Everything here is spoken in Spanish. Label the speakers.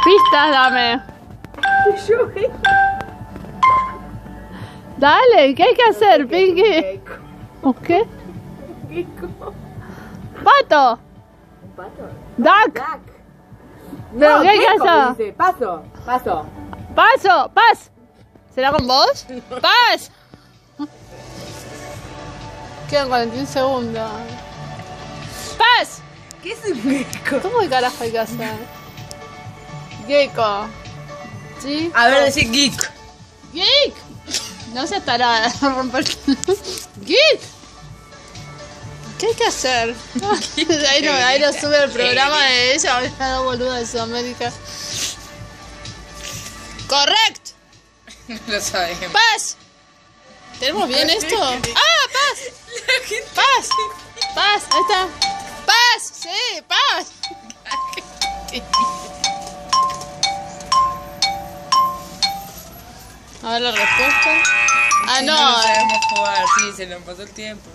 Speaker 1: Pistas dame.
Speaker 2: Yo
Speaker 1: Dale, ¿qué hay que hacer, Pinky? ¿Qué? Pato.
Speaker 2: ¿Un pato?
Speaker 1: Duck.
Speaker 2: Duck.
Speaker 1: ¿Pero
Speaker 2: No,
Speaker 1: qué hay que
Speaker 2: gecko,
Speaker 1: hacer?
Speaker 2: dice. Paso, paso.
Speaker 1: Paso, paz. ¿Será con vos? Paz. Quedan 41 segundos. Paz.
Speaker 2: ¿Qué es un gecko?
Speaker 1: ¿Cómo de carajo hay que hacer? Gecko. ¿Sí?
Speaker 2: A ver, decir geek.
Speaker 1: Geek. No seas tarada. Geek. ¿Qué hay que hacer? Ahí no sube el programa de ella, la boluda de Sudamérica. Correcto.
Speaker 2: No lo sabemos.
Speaker 1: Paz. ¿Tenemos bien esto? ¡Ah, paz! ¡Paz! ¡Paz! Ahí está. ¡Paz! ¡Sí! ¡Paz! A ver la respuesta. Ah, no.
Speaker 2: No sabemos jugar, sí, se nos pasó el tiempo.